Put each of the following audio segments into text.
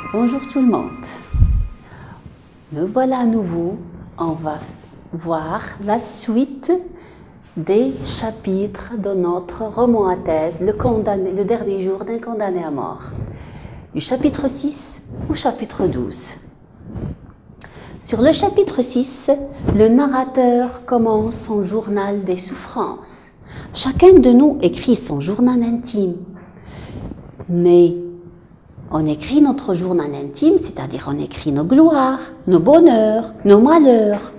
Bonjour tout le monde. Nous voilà à nouveau. On va voir la suite des chapitres de notre roman à thèse, le dernier jour d'un condamné à mort. Du chapitre 6 au chapitre 12. Sur le chapitre 6, le narrateur commence son journal des souffrances. Chacun de nous écrit son journal intime. Mais on écrit notre journal intime, c'est-à-dire on écrit nos gloires, nos bonheurs, nos malheurs.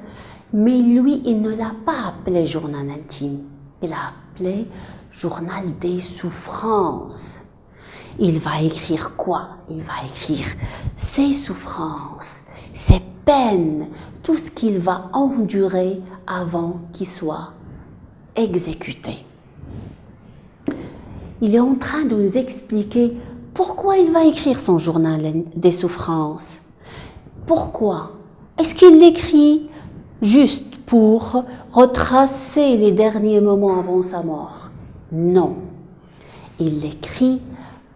Mais lui, il ne l'a pas appelé journal intime. Il l'a appelé journal des souffrances. Il va écrire quoi? Il va écrire ses souffrances, ses peines, tout ce qu'il va endurer avant qu'il soit exécuté. Il est en train de nous expliquer pourquoi il va écrire son journal des souffrances. Pourquoi? Est-ce qu'il l'écrit juste pour retracer les derniers moments avant sa mort? Non. Il l'écrit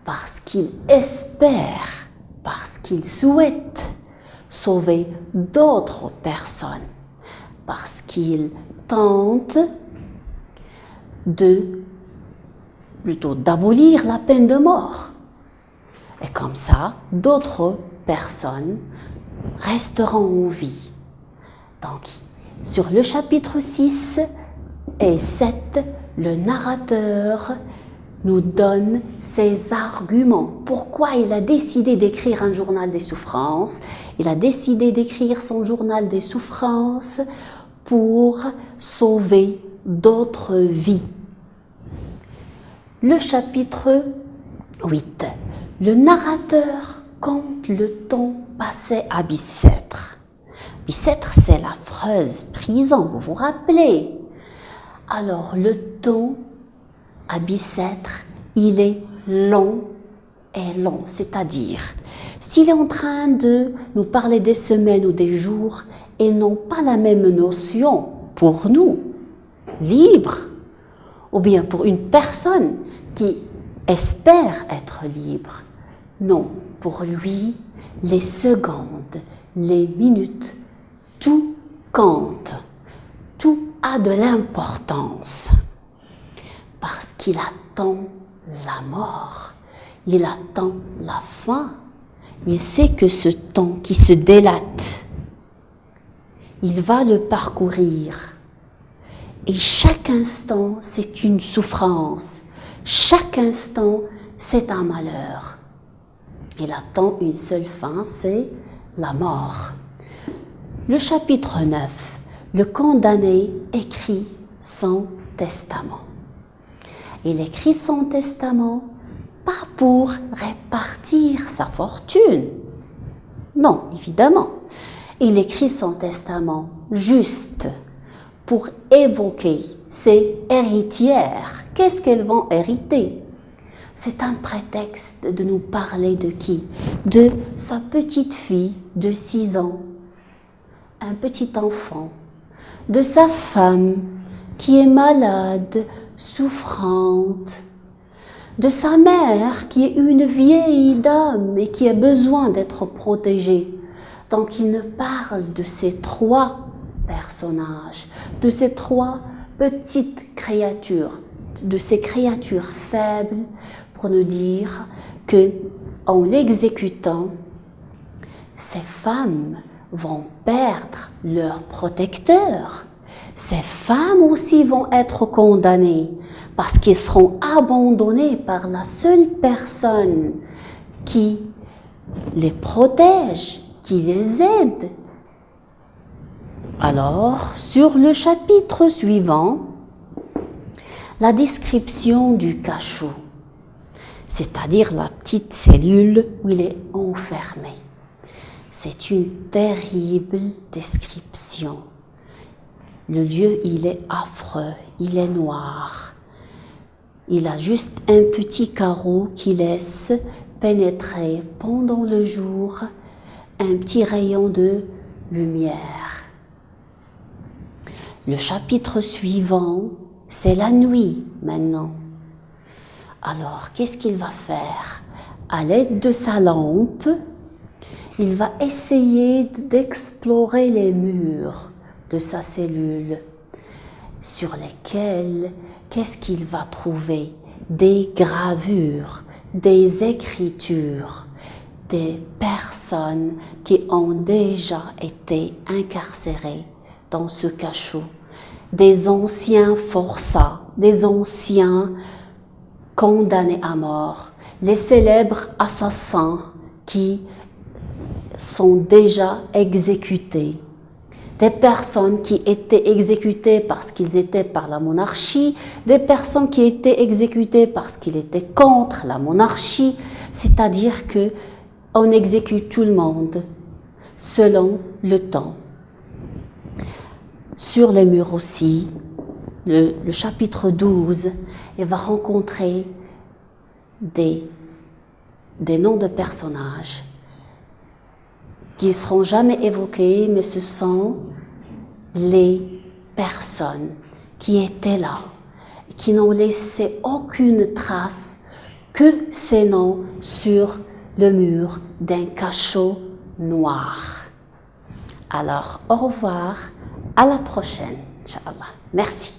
parce qu'il espère, parce qu'il souhaite sauver d'autres personnes, parce qu'il tente d'abolir la peine de mort. Et comme ça, d'autres personnes resteront en vie. Donc, sur le chapitre 6 et 7, le narrateur nous donne ses arguments. Pourquoi il a décidé d'écrire un journal des souffrances? Il a décidé d'écrire son journal des souffrances pour sauver d'autres vies. Le chapitre 8. Le narrateur compte le temps passé à Bicêtre. Bicêtre, c'est l'affreuse prison, vous vous rappelez? Alors, le temps à Bicêtre, il est long et long, c'est-à-dire, s'il est en train de nous parler des semaines ou des jours, ils n'ont pas la même notion pour nous, libre, ou bien pour une personne qui espère être libre. Non, pour lui, les secondes, les minutes, tout compte, tout a de l'importance. Parce qu'il attend la mort, il attend la fin. Il sait que ce temps qui se délate, il va le parcourir. Et chaque instant, c'est une souffrance. Chaque instant, c'est un malheur. Il attend une seule fin, c'est la mort. Le chapitre 9, le condamné écrit son testament. Il écrit son testament pas pour répartir sa fortune. Non, évidemment. Il écrit son testament juste pour évoquer ses héritières. Qu'est-ce qu'elles vont hériter? C'est un prétexte de nous parler de qui? De sa petite fille de 6 ans, un petit enfant, de sa femme qui est malade, souffrante, de sa mère qui est une vieille dame et qui a besoin d'être protégée. Donc il ne parle de ces 3 personnages, de ces 3 petites créatures, de ces créatures faibles, pour nous dire que en l'exécutant, ces femmes vont perdre leur protecteur. Ces femmes aussi vont être condamnées parce qu'elles seront abandonnées par la seule personne qui les protège, qui les aide. Alors, sur le chapitre suivant, la description du cachot, c'est-à-dire la petite cellule où il est enfermé. C'est une terrible description. Le lieu, il est affreux, il est noir. Il a juste un petit carreau qui laisse pénétrer pendant le jour un petit rayon de lumière. Le chapitre suivant, c'est la nuit maintenant. Alors, qu'est-ce qu'il va faire? À l'aide de sa lampe, il va essayer d'explorer les murs de sa cellule, sur lesquels, qu'est-ce qu'il va trouver? Des gravures, des écritures, des personnes qui ont déjà été incarcérées dans ce cachot, des anciens forçats, des anciens condamnés à mort, les célèbres assassins qui sont déjà exécutés, des personnes qui étaient exécutées parce qu'ils étaient par la monarchie, des personnes qui étaient exécutées parce qu'ils étaient contre la monarchie, c'est-à-dire que on exécute tout le monde selon le temps. Sur les murs aussi, le chapitre 12, il va rencontrer des noms de personnages qui ne seront jamais évoqués, mais ce sont les personnes qui étaient là, qui n'ont laissé aucune trace que ces noms sur le mur d'un cachot noir. Alors, au revoir, à la prochaine, Inch'Allah. Merci.